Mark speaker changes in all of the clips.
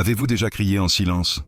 Speaker 1: Avez-vous déjà crié en silence,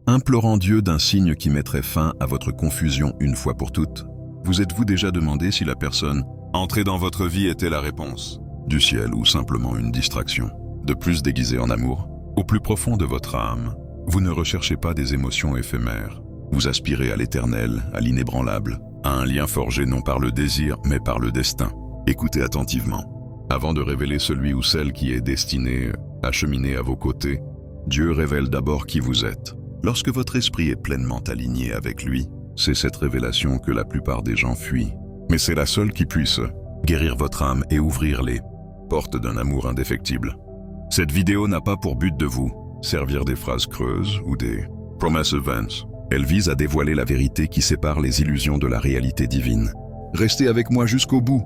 Speaker 1: implorant Dieu d'un signe qui mettrait fin à votre confusion une fois pour toutes? Vous êtes-vous déjà demandé si la personne entrée dans votre vie était la réponse du ciel ou simplement une distraction, de plus déguisée en amour? Au plus profond de votre âme, vous ne recherchez pas des émotions éphémères. Vous aspirez à l'éternel, à l'inébranlable, à un lien forgé non par le désir, mais par le destin. Écoutez attentivement. Avant de révéler celui ou celle qui est destiné à cheminer à vos côtés, Dieu révèle d'abord qui vous êtes. Lorsque votre esprit est pleinement aligné avec lui, c'est cette révélation que la plupart des gens fuient. Mais c'est la seule qui puisse guérir votre âme et ouvrir les portes d'un amour indéfectible. Cette vidéo n'a pas pour but de vous servir des phrases creuses ou des promise events. Elle vise à dévoiler la vérité qui sépare les illusions de la réalité divine. Restez avec moi jusqu'au bout,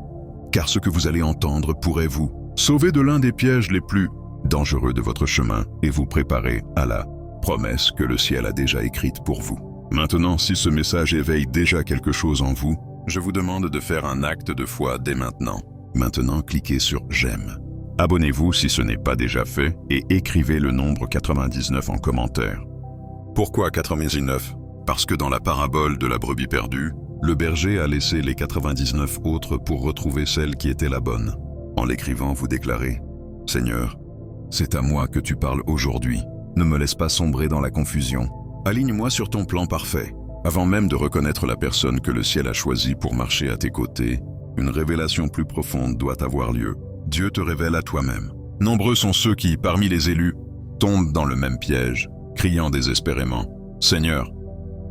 Speaker 1: car ce que vous allez entendre pourrait vous sauver de l'un des pièges les plus dangereux de votre chemin et vous préparer à la promesse que le ciel a déjà écrite pour vous. Maintenant, si ce message éveille déjà quelque chose en vous, je vous demande de faire un acte de foi dès maintenant. Maintenant, cliquez sur « J'aime ». Abonnez-vous si ce n'est pas déjà fait et écrivez le nombre 99 en commentaire. Pourquoi 99? Parce que dans la parabole de la brebis perdue, le berger a laissé les 99 autres pour retrouver celle qui était la bonne. En l'écrivant, vous déclarez « Seigneur, c'est à moi que tu parles aujourd'hui. Ne me laisse pas sombrer dans la confusion. Aligne-moi sur ton plan parfait. » Avant même de reconnaître la personne que le ciel a choisie pour marcher à tes côtés, une révélation plus profonde doit avoir lieu. Dieu te révèle à toi-même. Nombreux sont ceux qui, parmi les élus, tombent dans le même piège, criant désespérément « Seigneur,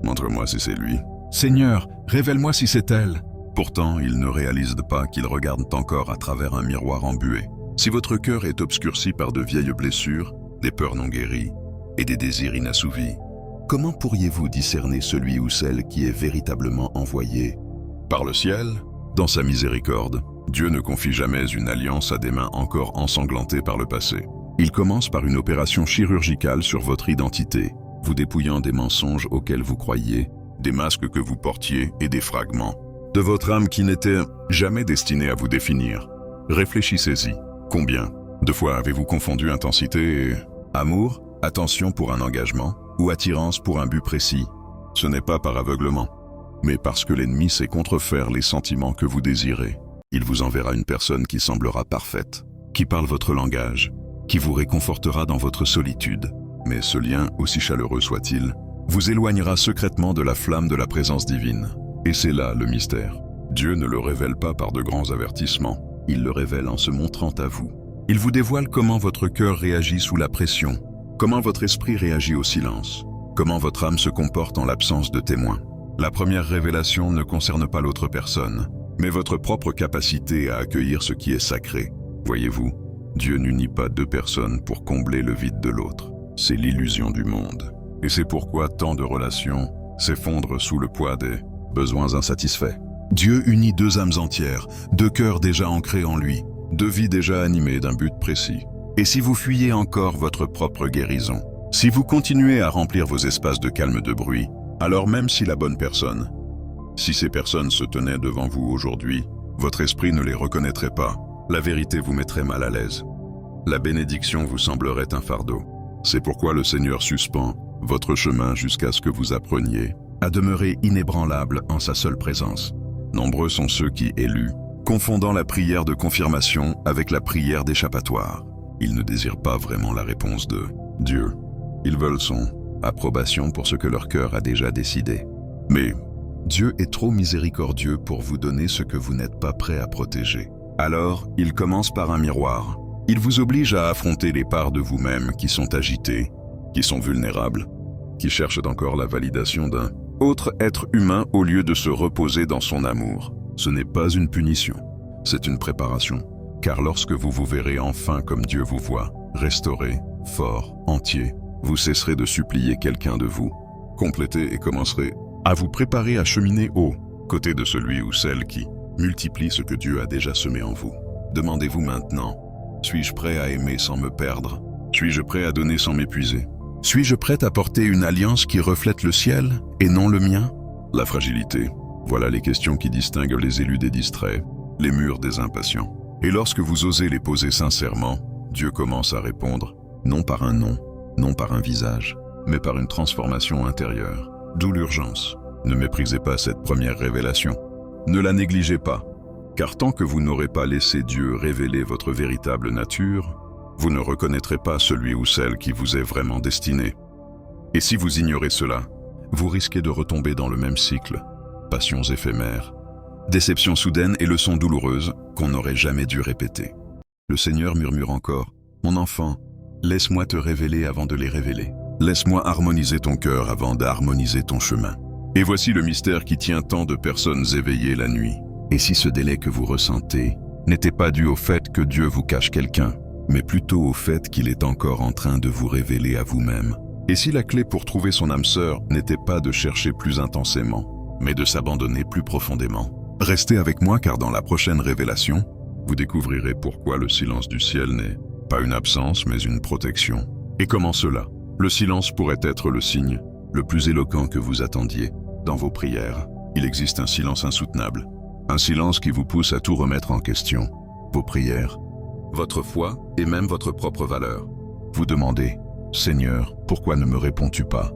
Speaker 1: montre-moi si c'est lui. Seigneur, révèle-moi si c'est elle. » Pourtant, ils ne réalisent pas qu'ils regardent encore à travers un miroir embué. Si votre cœur est obscurci par de vieilles blessures, des peurs non guéries et des désirs inassouvis, comment pourriez-vous discerner celui ou celle qui est véritablement envoyé par le ciel? Dans sa miséricorde, Dieu ne confie jamais une alliance à des mains encore ensanglantées par le passé. Il commence par une opération chirurgicale sur votre identité, vous dépouillant des mensonges auxquels vous croyiez, des masques que vous portiez et des fragments de votre âme qui n'étaient jamais destinés à vous définir. Réfléchissez-y. Combien de fois avez-vous confondu intensité et amour, attention pour un engagement ou attirance pour un but précis? Ce n'est pas par aveuglement, mais parce que l'ennemi sait contrefaire les sentiments que vous désirez. Il vous enverra une personne qui semblera parfaite, qui parle votre langage, qui vous réconfortera dans votre solitude. Mais ce lien, aussi chaleureux soit-il, vous éloignera secrètement de la flamme de la présence divine. Et c'est là le mystère. Dieu ne le révèle pas par de grands avertissements, il le révèle en se montrant à vous. Il vous dévoile comment votre cœur réagit sous la pression, comment votre esprit réagit au silence, comment votre âme se comporte en l'absence de témoins. La première révélation ne concerne pas l'autre personne, mais votre propre capacité à accueillir ce qui est sacré. Voyez-vous, Dieu n'unit pas deux personnes pour combler le vide de l'autre. C'est l'illusion du monde. Et c'est pourquoi tant de relations s'effondrent sous le poids des besoins insatisfaits. Dieu unit deux âmes entières, deux cœurs déjà ancrés en lui, deux vies déjà animées d'un but précis. Et si vous fuyez encore votre propre guérison, si vous continuez à remplir vos espaces de calme de bruit, alors même si la bonne personne, si ces personnes se tenaient devant vous aujourd'hui, votre esprit ne les reconnaîtrait pas, la vérité vous mettrait mal à l'aise. La bénédiction vous semblerait un fardeau. C'est pourquoi le Seigneur suspend votre chemin jusqu'à ce que vous appreniez à demeurer inébranlable en sa seule présence. Nombreux sont ceux qui, élus, confondant la prière de confirmation avec la prière d'échappatoire. Ils ne désirent pas vraiment la réponse de Dieu. Ils veulent son approbation pour ce que leur cœur a déjà décidé. Mais Dieu est trop miséricordieux pour vous donner ce que vous n'êtes pas prêt à protéger. Alors, il commence par un miroir. Il vous oblige à affronter les parts de vous-même qui sont agitées, qui sont vulnérables, qui cherchent encore la validation d'un autre être humain au lieu de se reposer dans son amour. Ce n'est pas une punition, c'est une préparation. Car lorsque vous vous verrez enfin comme Dieu vous voit, restauré, fort, entier, vous cesserez de supplier quelqu'un de vous, complétez et commencerez à vous préparer à cheminer aux côtés de celui ou celle qui multiplie ce que Dieu a déjà semé en vous. Demandez-vous maintenant, suis-je prêt à aimer sans me perdre? Suis-je prêt à donner sans m'épuiser? Suis-je prêt à porter une alliance qui reflète le ciel et non le mien? La fragilité, voilà les questions qui distinguent les élus des distraits, les mûrs des impatients. Et lorsque vous osez les poser sincèrement, Dieu commence à répondre, non par un non, non par un visage, mais par une transformation intérieure. D'où l'urgence. Ne méprisez pas cette première révélation. Ne la négligez pas, car tant que vous n'aurez pas laissé Dieu révéler votre véritable nature, vous ne reconnaîtrez pas celui ou celle qui vous est vraiment destiné. Et si vous ignorez cela, vous risquez de retomber dans le même cycle. Passions éphémères, déceptions soudaines et leçons douloureuses qu'on n'aurait jamais dû répéter. Le Seigneur murmure encore, « Mon enfant, laisse-moi te révéler avant de les révéler. Laisse-moi harmoniser ton cœur avant d'harmoniser ton chemin. » Et voici le mystère qui tient tant de personnes éveillées la nuit. Et si ce délai que vous ressentez n'était pas dû au fait que Dieu vous cache quelqu'un, mais plutôt au fait qu'il est encore en train de vous révéler à vous-même. Et si la clé pour trouver son âme sœur n'était pas de chercher plus intensément, mais de s'abandonner plus profondément. Restez avec moi car dans la prochaine révélation, vous découvrirez pourquoi le silence du ciel n'est pas une absence mais une protection. Et comment cela? Le silence pourrait être le signe le plus éloquent que vous attendiez. Dans vos prières, il existe un silence insoutenable. Un silence qui vous pousse à tout remettre en question. Vos prières, votre foi et même votre propre valeur. Vous demandez, « Seigneur, pourquoi ne me réponds-tu pas?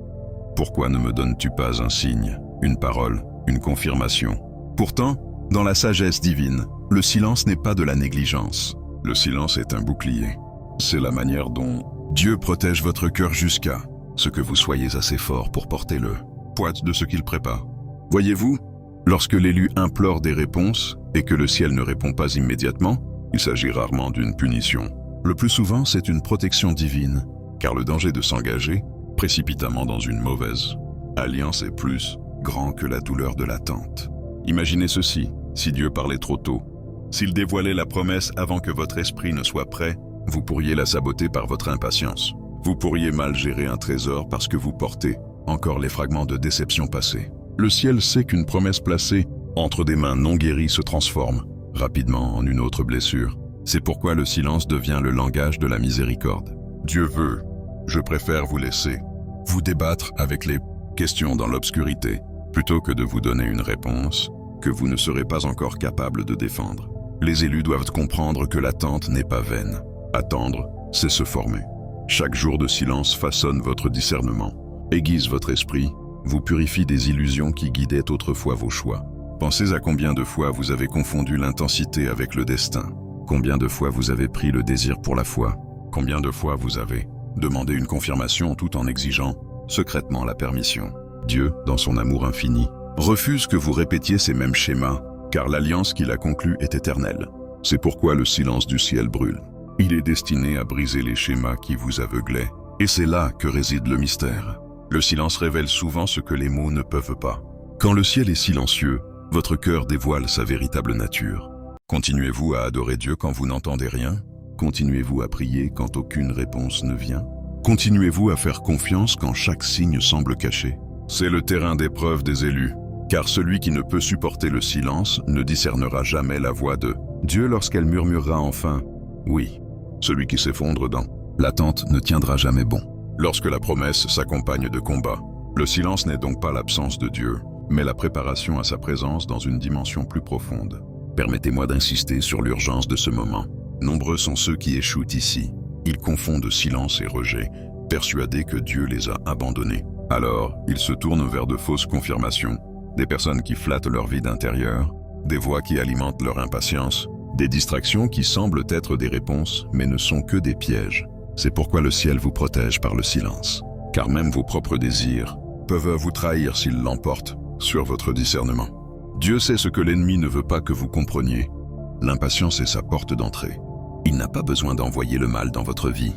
Speaker 1: Pourquoi ne me donnes-tu pas un signe, une parole, une confirmation ?» Pourtant, dans la sagesse divine, le silence n'est pas de la négligence. Le silence est un bouclier. C'est la manière dont Dieu protège votre cœur jusqu'à ce que vous soyez assez fort pour porter le poids de ce qu'il prépare. Voyez-vous, lorsque l'élu implore des réponses et que le ciel ne répond pas immédiatement, il s'agit rarement d'une punition. Le plus souvent, c'est une protection divine, car le danger de s'engager précipitamment dans une mauvaise alliance est plus grand que la douleur de l'attente. Imaginez ceci, si Dieu parlait trop tôt, s'il dévoilait la promesse avant que votre esprit ne soit prêt, vous pourriez la saboter par votre impatience. Vous pourriez mal gérer un trésor parce que vous portez encore les fragments de déception passée. Le ciel sait qu'une promesse placée entre des mains non guéries se transforme rapidement en une autre blessure. C'est pourquoi le silence devient le langage de la miséricorde. Dieu veut, je préfère vous laisser vous débattre avec les questions dans l'obscurité, plutôt que de vous donner une réponse que vous ne serez pas encore capable de défendre. Les élus doivent comprendre que l'attente n'est pas vaine. Attendre, c'est se former. Chaque jour de silence façonne votre discernement, aiguise votre esprit, vous purifie des illusions qui guidaient autrefois vos choix. Pensez à combien de fois vous avez confondu l'intensité avec le destin. Combien de fois vous avez pris le désir pour la foi. Combien de fois vous avez demandé une confirmation tout en exigeant secrètement la permission. Dieu, dans son amour infini, refuse que vous répétiez ces mêmes schémas, car l'alliance qu'il a conclue est éternelle. C'est pourquoi le silence du ciel brûle. Il est destiné à briser les schémas qui vous aveuglaient, et c'est là que réside le mystère. Le silence révèle souvent ce que les mots ne peuvent pas. Quand le ciel est silencieux, votre cœur dévoile sa véritable nature. Continuez-vous à adorer Dieu quand vous n'entendez rien? Continuez-vous à prier quand aucune réponse ne vient? Continuez-vous à faire confiance quand chaque signe semble caché? C'est le terrain d'épreuve des élus, car celui qui ne peut supporter le silence ne discernera jamais la voix de Dieu lorsqu'elle murmurera enfin « Oui ». Celui qui s'effondre dans l'attente ne tiendra jamais bon. Lorsque la promesse s'accompagne de combats, le silence n'est donc pas l'absence de Dieu, mais la préparation à sa présence dans une dimension plus profonde. Permettez-moi d'insister sur l'urgence de ce moment. Nombreux sont ceux qui échouent ici. Ils confondent silence et rejet, persuadés que Dieu les a abandonnés. Alors, ils se tournent vers de fausses confirmations, des personnes qui flattent leur vide intérieur, des voix qui alimentent leur impatience, des distractions qui semblent être des réponses, mais ne sont que des pièges. C'est pourquoi le ciel vous protège par le silence, car même vos propres désirs peuvent vous trahir s'ils l'emportent sur votre discernement. Dieu sait ce que l'ennemi ne veut pas que vous compreniez. L'impatience est sa porte d'entrée. Il n'a pas besoin d'envoyer le mal dans votre vie,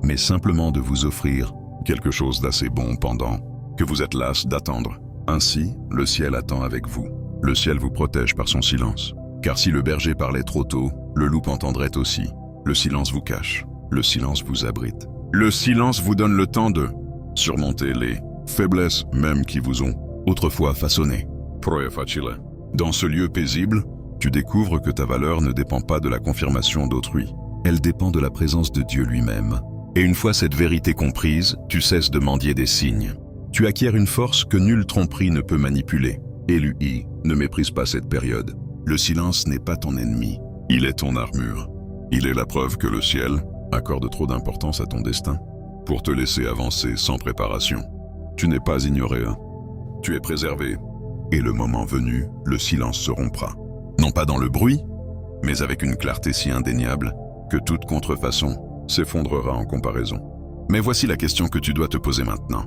Speaker 1: mais simplement de vous offrir quelque chose d'assez bon pendant que vous êtes las d'attendre. Ainsi, le ciel attend avec vous. Le ciel vous protège par son silence. Car si le berger parlait trop tôt, le loup entendrait aussi. Le silence vous cache. Le silence vous abrite. Le silence vous donne le temps de surmonter les faiblesses même qui vous ont autrefois façonné. Dans ce lieu paisible, tu découvres que ta valeur ne dépend pas de la confirmation d'autrui. Elle dépend de la présence de Dieu lui-même. Et une fois cette vérité comprise, tu cesses de mendier des signes. Tu acquiers une force que nulle tromperie ne peut manipuler. Et lui, ne méprise pas cette période. Le silence n'est pas ton ennemi, il est ton armure. Il est la preuve que le ciel accorde trop d'importance à ton destin. pour te laisser avancer sans préparation. Tu n'es pas ignoré, hein. Tu es préservé. Et le moment venu, le silence se rompra. Non pas dans le bruit, mais avec une clarté si indéniable que toute contrefaçon s'effondrera en comparaison. Mais voici la question que tu dois te poser maintenant.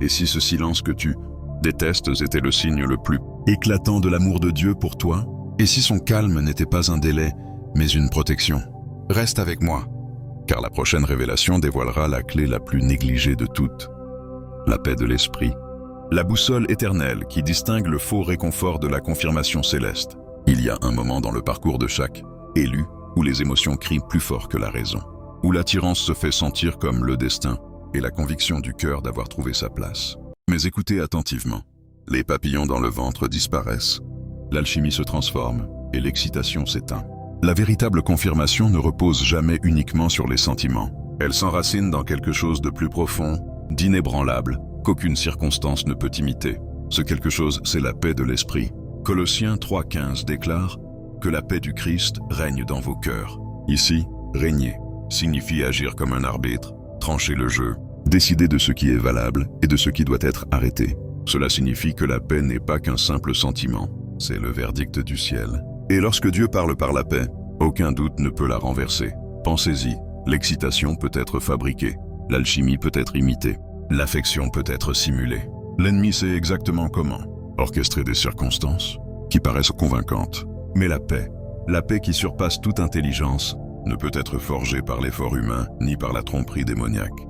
Speaker 1: Et si ce silence que tu détestes était le signe le plus éclatant de l'amour de Dieu pour toi? Et si son calme n'était pas un délai, mais une protection? Reste avec moi, car la prochaine révélation dévoilera la clé la plus négligée de toutes. La paix de l'esprit. La boussole éternelle qui distingue le faux réconfort de la confirmation céleste. Il y a un moment dans le parcours de chaque élu où les émotions crient plus fort que la raison, où l'attirance se fait sentir comme le destin et la conviction du cœur d'avoir trouvé sa place. Mais écoutez attentivement. Les papillons dans le ventre disparaissent, l'alchimie se transforme et l'excitation s'éteint. La véritable confirmation ne repose jamais uniquement sur les sentiments. Elle s'enracine dans quelque chose de plus profond, d'inébranlable, qu'aucune circonstance ne peut imiter. Ce quelque chose, c'est la paix de l'esprit. Colossiens 3,15 déclare que la paix du Christ règne dans vos cœurs. Ici, régner signifie agir comme un arbitre, trancher le jeu, décider de ce qui est valable et de ce qui doit être arrêté. Cela signifie que la paix n'est pas qu'un simple sentiment, c'est le verdict du ciel. Et lorsque Dieu parle par la paix, aucun doute ne peut la renverser. Pensez-y, l'excitation peut être fabriquée, l'alchimie peut être imitée, l'affection peut être simulée. L'ennemi sait exactement comment orchestrer des circonstances qui paraissent convaincantes. Mais la paix qui surpasse toute intelligence, ne peut être forgée par l'effort humain ni par la tromperie démoniaque.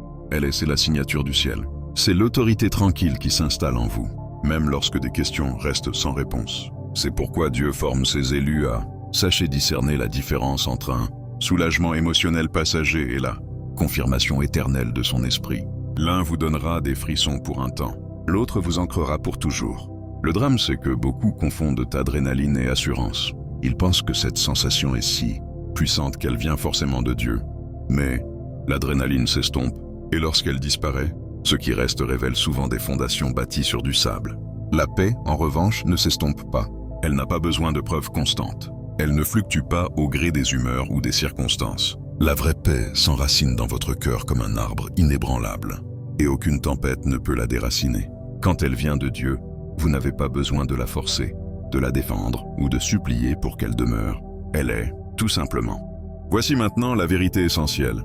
Speaker 1: C'est la signature du ciel. C'est l'autorité tranquille qui s'installe en vous, même lorsque des questions restent sans réponse. C'est pourquoi Dieu forme ses élus à sachez discerner la différence entre un soulagement émotionnel passager et la confirmation éternelle de son esprit. L'un vous donnera des frissons pour un temps, l'autre vous ancrera pour toujours. Le drame, c'est que beaucoup confondent adrénaline et assurance. Ils pensent que cette sensation est si puissante qu'elle vient forcément de Dieu. Mais l'adrénaline s'estompe, et lorsqu'elle disparaît, ce qui reste révèle souvent des fondations bâties sur du sable. La paix, en revanche, ne s'estompe pas. Elle n'a pas besoin de preuves constantes. Elle ne fluctue pas au gré des humeurs ou des circonstances. La vraie paix s'enracine dans votre cœur comme un arbre inébranlable, et aucune tempête ne peut la déraciner. Quand elle vient de Dieu, vous n'avez pas besoin de la forcer, de la défendre ou de supplier pour qu'elle demeure. Elle est, tout simplement. Voici maintenant la vérité essentielle.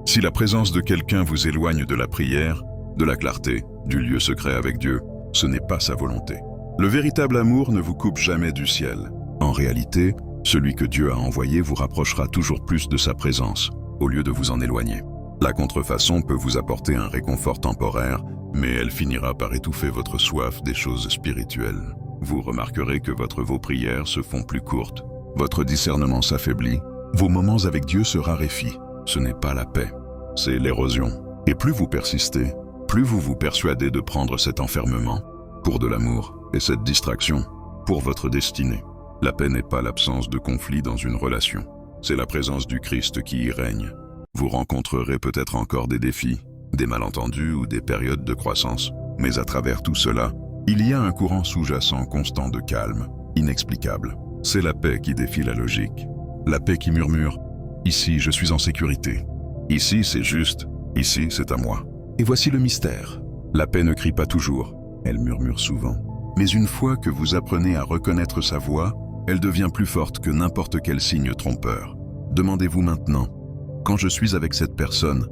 Speaker 1: Si la présence de quelqu'un vous éloigne de la prière, de la clarté, du lieu secret avec Dieu, ce n'est pas sa volonté. Le véritable amour ne vous coupe jamais du ciel. En réalité, celui que Dieu a envoyé vous rapprochera toujours plus de sa présence, au lieu de vous en éloigner. La contrefaçon peut vous apporter un réconfort temporaire, mais elle finira par étouffer votre soif des choses spirituelles. Vous remarquerez que vos prières se font plus courtes, votre discernement s'affaiblit, vos moments avec Dieu se raréfient. Ce n'est pas la paix, c'est l'érosion. Et plus vous persistez, plus vous vous persuadez de prendre cet enfermement pour de l'amour et cette distraction pour votre destinée. La paix n'est pas l'absence de conflit dans une relation, c'est la présence du Christ qui y règne. Vous rencontrerez peut-être encore des défis, des malentendus ou des périodes de croissance, mais à travers tout cela, il y a un courant sous-jacent constant de calme, inexplicable. C'est la paix qui défie la logique. La paix qui murmure « Ici, je suis en sécurité. Ici, c'est juste. Ici, c'est à moi. » Et voici le mystère. La paix ne crie pas toujours, elle murmure souvent. Mais une fois que vous apprenez à reconnaître sa voix, elle devient plus forte que n'importe quel signe trompeur. Demandez-vous maintenant, quand je suis avec cette personne,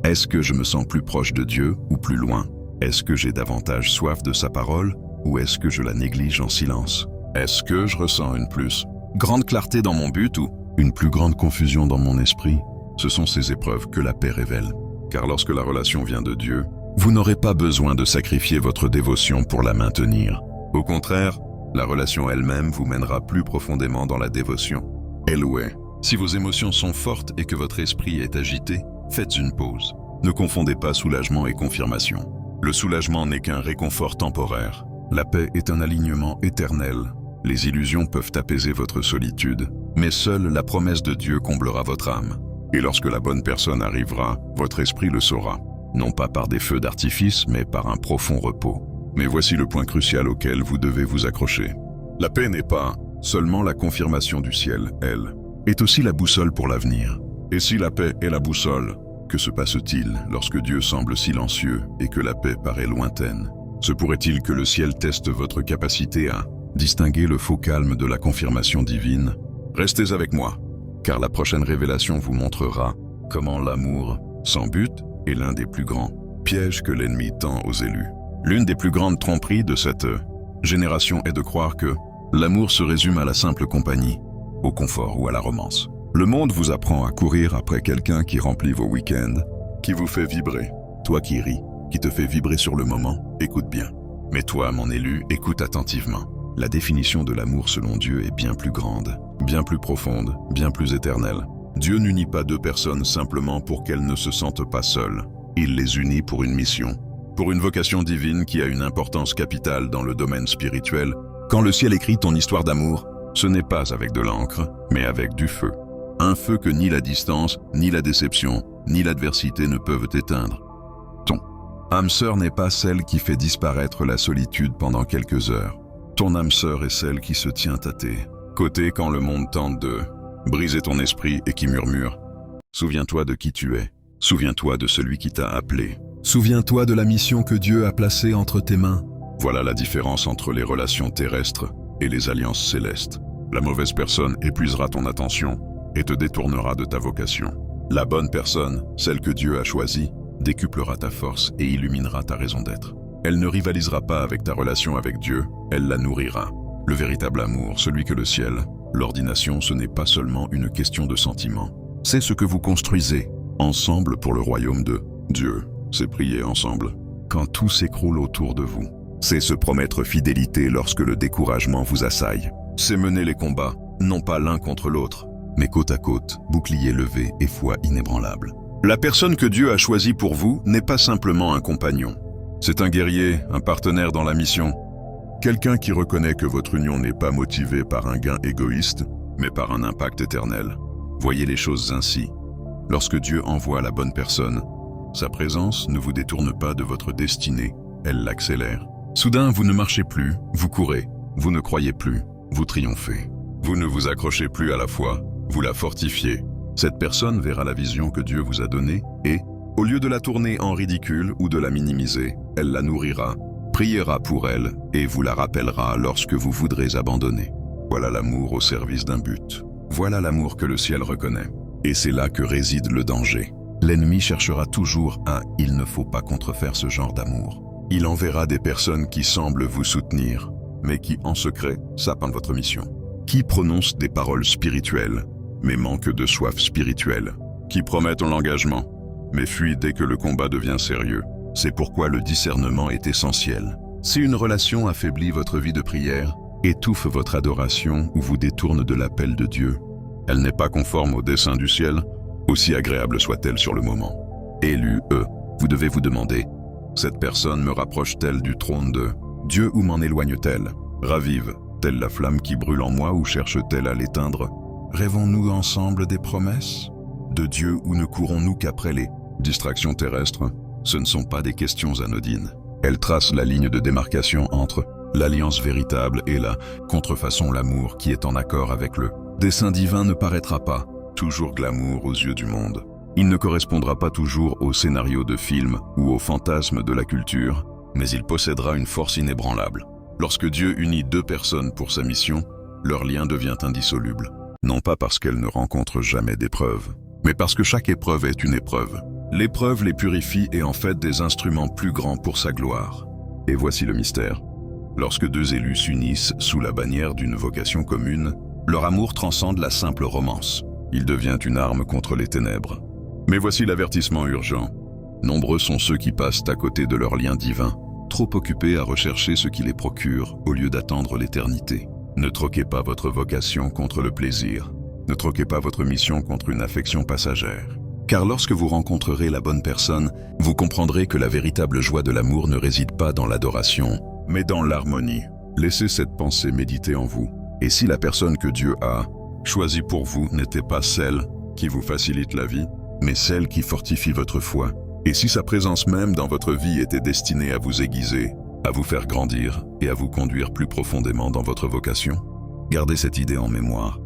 Speaker 1: est-ce que je me sens plus proche de Dieu ou plus loin? Est-ce que j'ai davantage soif de sa parole ou est-ce que je la néglige en silence? Est-ce que je ressens une plus grande clarté dans mon but ou une plus grande confusion dans mon esprit? Ce sont ces épreuves que la paix révèle. Car lorsque la relation vient de Dieu, vous n'aurez pas besoin de sacrifier votre dévotion pour la maintenir. Au contraire, la relation elle-même vous mènera plus profondément dans la dévotion. Eloué. Si vos émotions sont fortes et que votre esprit est agité, faites une pause. Ne confondez pas soulagement et confirmation. Le soulagement n'est qu'un réconfort temporaire. La paix est un alignement éternel. Les illusions peuvent apaiser votre solitude, mais seule la promesse de Dieu comblera votre âme. Et lorsque la bonne personne arrivera, votre esprit le saura, non pas par des feux d'artifice, mais par un profond repos. Mais voici le point crucial auquel vous devez vous accrocher. La paix n'est pas seulement la confirmation du ciel, elle est aussi la boussole pour l'avenir. Et si la paix est la boussole, Que se passe-t-il lorsque Dieu semble silencieux et que la paix paraît lointaine? Se pourrait-il que le ciel teste votre capacité à distinguer le faux calme de la confirmation divine? Restez avec moi, car la prochaine révélation vous montrera comment l'amour, sans but, est l'un des plus grands pièges que l'ennemi tend aux élus. L'une des plus grandes tromperies de cette génération est de croire que l'amour se résume à la simple compagnie, au confort ou à la romance. Le monde vous apprend à courir après quelqu'un qui remplit vos week-ends, qui vous fait vibrer. Toi qui ris, qui te fait vibrer sur le moment, écoute bien. Mais toi, mon élu, écoute attentivement. La définition de l'amour selon Dieu est bien plus grande, bien plus profonde, bien plus éternelle. Dieu n'unit pas deux personnes simplement pour qu'elles ne se sentent pas seules. Il les unit pour une mission, pour une vocation divine qui a une importance capitale dans le domaine spirituel. Quand le ciel écrit ton histoire d'amour, ce n'est pas avec de l'encre, mais avec du feu. Un feu que ni la distance, ni la déception, ni l'adversité ne peuvent éteindre. Ton âme sœur n'est pas celle qui fait disparaître la solitude pendant quelques heures. Ton âme sœur est celle qui se tient à tes côtés quand le monde tente de briser ton esprit et qui murmure « Souviens-toi de qui tu es, souviens-toi de celui qui t'a appelé, souviens-toi de la mission que Dieu a placée entre tes mains. » Voilà la différence entre les relations terrestres et les alliances célestes. La mauvaise personne épuisera ton attention et te détournera de ta vocation. La bonne personne, celle que Dieu a choisie, décuplera ta force et illuminera ta raison d'être. Elle ne rivalisera pas avec ta relation avec Dieu, elle la nourrira. Le véritable amour, celui que le ciel, l'ordination, ce n'est pas seulement une question de sentiment. C'est ce que vous construisez, ensemble pour le royaume de Dieu. C'est prier ensemble, quand tout s'écroule autour de vous. C'est se promettre fidélité lorsque le découragement vous assaille. C'est mener les combats, non pas l'un contre l'autre, mais côte à côte, bouclier levé et foi inébranlable. La personne que Dieu a choisie pour vous n'est pas simplement un compagnon. C'est un guerrier, un partenaire dans la mission. Quelqu'un qui reconnaît que votre union n'est pas motivée par un gain égoïste, mais par un impact éternel. Voyez les choses ainsi. Lorsque Dieu envoie la bonne personne, sa présence ne vous détourne pas de votre destinée, elle l'accélère. Soudain, vous ne marchez plus, vous courez, vous ne croyez plus, vous triomphez. Vous ne vous accrochez plus à la foi, vous la fortifiez. Cette personne verra la vision que Dieu vous a donnée et, au lieu de la tourner en ridicule ou de la minimiser, elle la nourrira, priera pour elle et vous la rappellera lorsque vous voudrez abandonner. Voilà l'amour au service d'un but. Voilà l'amour que le ciel reconnaît. Et c'est là que réside le danger. L'ennemi cherchera toujours un « il ne faut pas contrefaire ce genre d'amour ». Il enverra des personnes qui semblent vous soutenir, mais qui, en secret, sapent votre mission. Qui prononcent des paroles spirituelles, mais manquent de soif spirituelle. Qui promettent l'engagement, mais fuient dès que le combat devient sérieux. C'est pourquoi le discernement est essentiel. Si une relation affaiblit votre vie de prière, étouffe votre adoration ou vous détourne de l'appel de Dieu, elle n'est pas conforme au dessein du ciel, aussi agréable soit-elle sur le moment. Élu, vous devez vous demander, cette personne me rapproche-t-elle du trône de Dieu ou m'en éloigne-t-elle? Ravive-t-elle la flamme qui brûle en moi ou cherche-t-elle à l'éteindre? Rêvons-nous ensemble des promesses de Dieu ou ne courons-nous qu'après les distractions terrestres? Ce ne sont pas des questions anodines. Elles tracent la ligne de démarcation entre l'alliance véritable et la contrefaçon, l'amour qui est en accord avec le dessein divin ne paraîtra pas toujours glamour aux yeux du monde. Il ne correspondra pas toujours au scénario de film ou au fantasme de la culture, mais il possédera une force inébranlable. Lorsque Dieu unit deux personnes pour sa mission, leur lien devient indissoluble. Non pas parce qu'elles ne rencontrent jamais d'épreuves, mais parce que chaque épreuve est une épreuve. L'épreuve les purifie et en fait des instruments plus grands pour sa gloire. Et voici le mystère. Lorsque deux élus s'unissent sous la bannière d'une vocation commune, leur amour transcende la simple romance. Il devient une arme contre les ténèbres. Mais voici l'avertissement urgent. Nombreux sont ceux qui passent à côté de leur lien divin, trop occupés à rechercher ce qui les procure au lieu d'attendre l'éternité. Ne troquez pas votre vocation contre le plaisir. Ne troquez pas votre mission contre une affection passagère. Car lorsque vous rencontrerez la bonne personne, vous comprendrez que la véritable joie de l'amour ne réside pas dans l'adoration, mais dans l'harmonie. Laissez cette pensée méditer en vous. Et si la personne que Dieu a choisie pour vous n'était pas celle qui vous facilite la vie, mais celle qui fortifie votre foi, et si sa présence même dans votre vie était destinée à vous aiguiser, à vous faire grandir et à vous conduire plus profondément dans votre vocation, gardez cette idée en mémoire,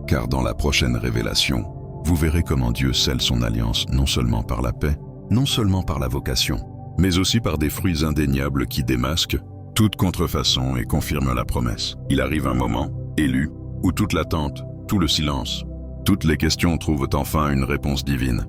Speaker 1: car dans la prochaine révélation, vous verrez comment Dieu scelle son alliance non seulement par la paix, non seulement par la vocation, mais aussi par des fruits indéniables qui démasquent toute contrefaçon et confirment la promesse. Il arrive un moment, élu, où toute l'attente, tout le silence, toutes les questions trouvent enfin une réponse divine.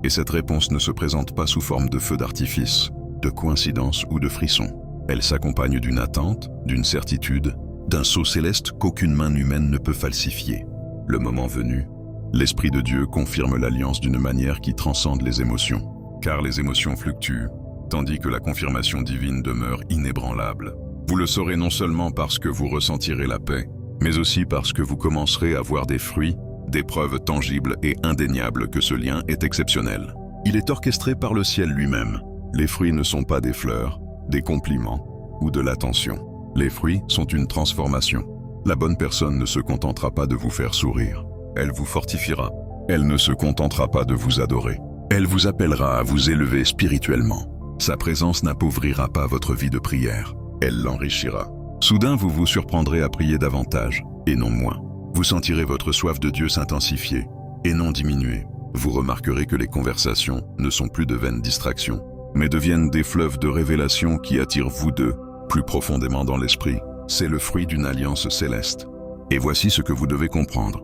Speaker 1: Et cette réponse ne se présente pas sous forme de feu d'artifice, de coïncidence ou de frisson. Elle s'accompagne d'une attente, d'une certitude, d'un sceau céleste qu'aucune main humaine ne peut falsifier. Le moment venu, l'Esprit de Dieu confirme l'alliance d'une manière qui transcende les émotions, car les émotions fluctuent, tandis que la confirmation divine demeure inébranlable. Vous le saurez non seulement parce que vous ressentirez la paix, mais aussi parce que vous commencerez à voir des fruits, des preuves tangibles et indéniables que ce lien est exceptionnel. Il est orchestré par le ciel lui-même. Les fruits ne sont pas des fleurs, des compliments ou de l'attention. Les fruits sont une transformation. La bonne personne ne se contentera pas de vous faire sourire. Elle vous fortifiera. Elle ne se contentera pas de vous adorer. Elle vous appellera à vous élever spirituellement. Sa présence n'appauvrira pas votre vie de prière. Elle l'enrichira. Soudain, vous vous surprendrez à prier davantage, et non moins. Vous sentirez votre soif de Dieu s'intensifier, et non diminuer. Vous remarquerez que les conversations ne sont plus de vaines distractions, mais deviennent des fleuves de révélation qui attirent vous deux plus profondément dans l'esprit. C'est le fruit d'une alliance céleste. Et voici ce que vous devez comprendre.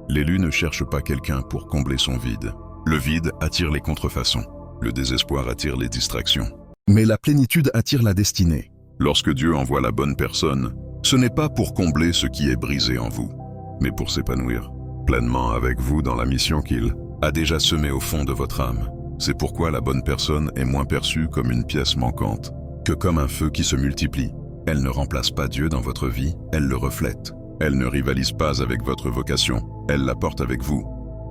Speaker 1: L'élu ne cherche pas quelqu'un pour combler son vide. Le vide attire les contrefaçons. Le désespoir attire les distractions. Mais la plénitude attire la destinée. Lorsque Dieu envoie la bonne personne, ce n'est pas pour combler ce qui est brisé en vous, mais pour s'épanouir pleinement avec vous dans la mission qu'il a déjà semée au fond de votre âme. C'est pourquoi la bonne personne est moins perçue comme une pièce manquante que comme un feu qui se multiplie. Elle ne remplace pas Dieu dans votre vie, elle le reflète. Elle ne rivalise pas avec votre vocation, elle la porte avec vous.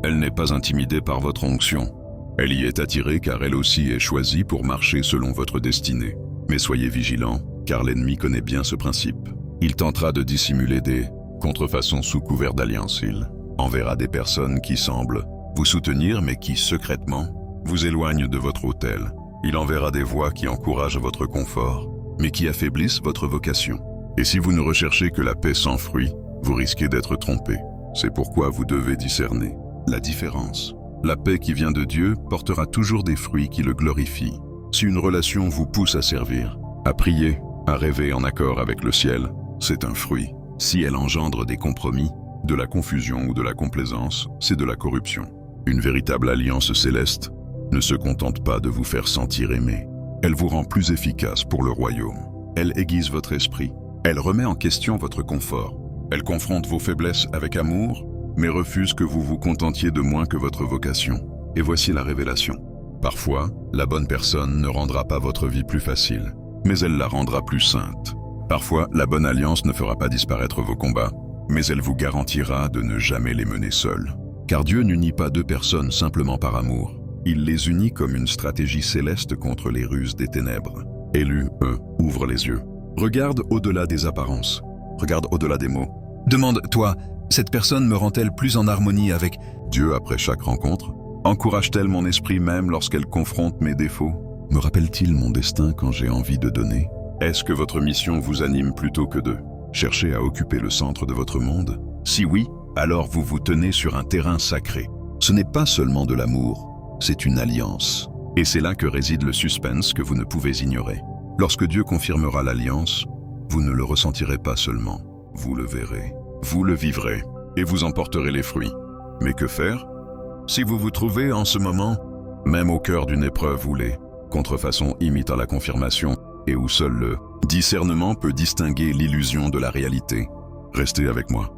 Speaker 1: Elle n'est pas intimidée par votre onction. Elle y est attirée car elle aussi est choisie pour marcher selon votre destinée. Mais soyez vigilants, car l'ennemi connaît bien ce principe. Il tentera de dissimuler des contrefaçons sous couvert d'alliance. Il enverra des personnes qui semblent vous soutenir mais qui, secrètement, vous éloignent de votre autel. Il enverra des voix qui encouragent votre confort, mais qui affaiblissent votre vocation. Et si vous ne recherchez que la paix sans fruit, vous risquez d'être trompé. C'est pourquoi vous devez discerner la différence. La paix qui vient de Dieu portera toujours des fruits qui le glorifient. Si une relation vous pousse à servir, à prier, à rêver en accord avec le ciel, c'est un fruit. Si elle engendre des compromis, de la confusion ou de la complaisance, c'est de la corruption. Une véritable alliance céleste ne se contente pas de vous faire sentir aimé. Elle vous rend plus efficace pour le royaume. Elle aiguise votre esprit. Elle remet en question votre confort. Elle confronte vos faiblesses avec amour, mais refuse que vous vous contentiez de moins que votre vocation. Et voici la révélation. Parfois, la bonne personne ne rendra pas votre vie plus facile, mais elle la rendra plus sainte. Parfois, la bonne alliance ne fera pas disparaître vos combats, mais elle vous garantira de ne jamais les mener seuls. Car Dieu n'unit pas deux personnes simplement par amour. Il les unit comme une stratégie céleste contre les ruses des ténèbres. Élu, ouvre les yeux. Regarde au-delà des apparences. Regarde au-delà des mots. Demande-toi, cette personne me rend-elle plus en harmonie avec Dieu après chaque rencontre? Encourage-t-elle mon esprit même lorsqu'elle confronte mes défauts? Me rappelle-t-il mon destin quand j'ai envie de donner? Est-ce que votre mission vous anime plutôt que de chercher à occuper le centre de votre monde? Si oui, alors vous vous tenez sur un terrain sacré. Ce n'est pas seulement de l'amour, c'est une alliance. Et c'est là que réside le suspense que vous ne pouvez ignorer. Lorsque Dieu confirmera l'alliance, vous ne le ressentirez pas seulement, vous le verrez, vous le vivrez, et vous en porterez les fruits. Mais que faire? Si vous vous trouvez en ce moment, même au cœur d'une épreuve où les contrefaçons imitent à la confirmation et où seul le discernement peut distinguer l'illusion de la réalité, restez avec moi,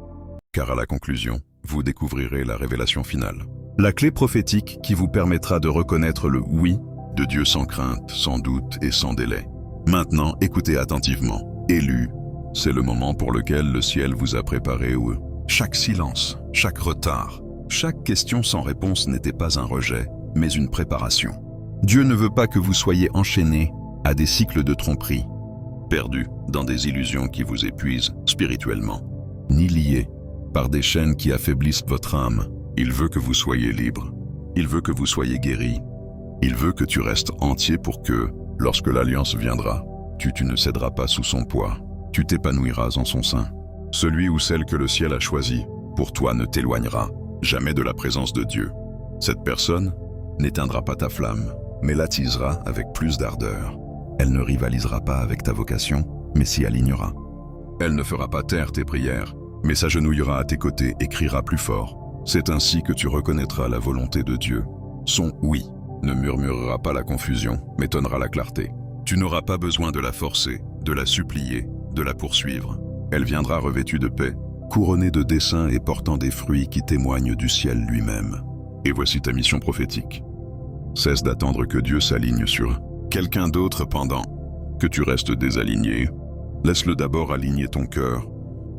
Speaker 1: car à la conclusion, vous découvrirez la révélation finale. La clé prophétique qui vous permettra de reconnaître le oui de Dieu sans crainte, sans doute et sans délai. Maintenant, écoutez attentivement. Élu, c'est le moment pour lequel le ciel vous a préparé où chaque silence, chaque retard, chaque question sans réponse n'était pas un rejet, mais une préparation. Dieu ne veut pas que vous soyez enchaînés à des cycles de tromperie, perdus dans des illusions qui vous épuisent spirituellement, ni liés par des chaînes qui affaiblissent votre âme. Il veut que vous soyez libre. Il veut que vous soyez guéri. Il veut que tu restes entier pour que, lorsque l'alliance viendra, tu ne céderas pas sous son poids. Tu t'épanouiras en son sein. Celui ou celle que le ciel a choisi, pour toi ne t'éloignera jamais de la présence de Dieu. Cette personne n'éteindra pas ta flamme, mais l'attisera avec plus d'ardeur. Elle ne rivalisera pas avec ta vocation, mais s'y alignera. Elle ne fera pas taire tes prières, mais s'agenouillera à tes côtés et criera plus fort. C'est ainsi que tu reconnaîtras la volonté de Dieu. Son oui ne murmurera pas la confusion, mais tonnera la clarté. Tu n'auras pas besoin de la forcer, de la supplier, de la poursuivre. Elle viendra revêtue de paix, couronnée de desseins et portant des fruits qui témoignent du ciel lui-même. Et voici ta mission prophétique. Cesse d'attendre que Dieu s'aligne sur quelqu'un d'autre pendant que tu restes désaligné. Laisse-le d'abord aligner ton cœur,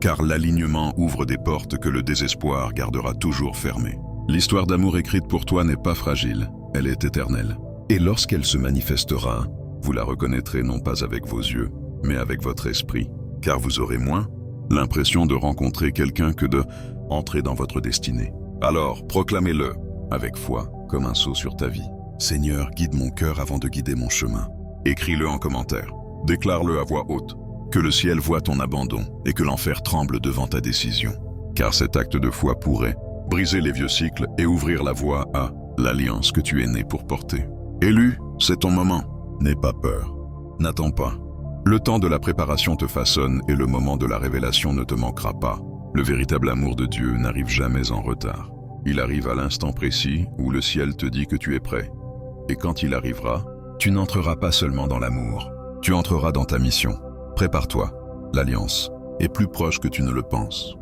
Speaker 1: car l'alignement ouvre des portes que le désespoir gardera toujours fermées. L'histoire d'amour écrite pour toi n'est pas fragile, elle est éternelle. Et lorsqu'elle se manifestera, vous la reconnaîtrez non pas avec vos yeux, mais avec votre esprit, car vous aurez moins l'impression de rencontrer quelqu'un que de entrer dans votre destinée. Alors, proclamez-le avec foi, comme un sceau sur ta vie. Seigneur, guide mon cœur avant de guider mon chemin. Écris-le en commentaire. Déclare-le à voix haute. Que le ciel voie ton abandon et que l'enfer tremble devant ta décision. Car cet acte de foi pourrait briser les vieux cycles et ouvrir la voie à l'alliance que tu es né pour porter. Élu, c'est ton moment. N'aie pas peur. N'attends pas. Le temps de la préparation te façonne et le moment de la révélation ne te manquera pas. Le véritable amour de Dieu n'arrive jamais en retard. Il arrive à l'instant précis où le ciel te dit que tu es prêt. Et quand il arrivera, tu n'entreras pas seulement dans l'amour, tu entreras dans ta mission. Prépare-toi, l'alliance est plus proche que tu ne le penses.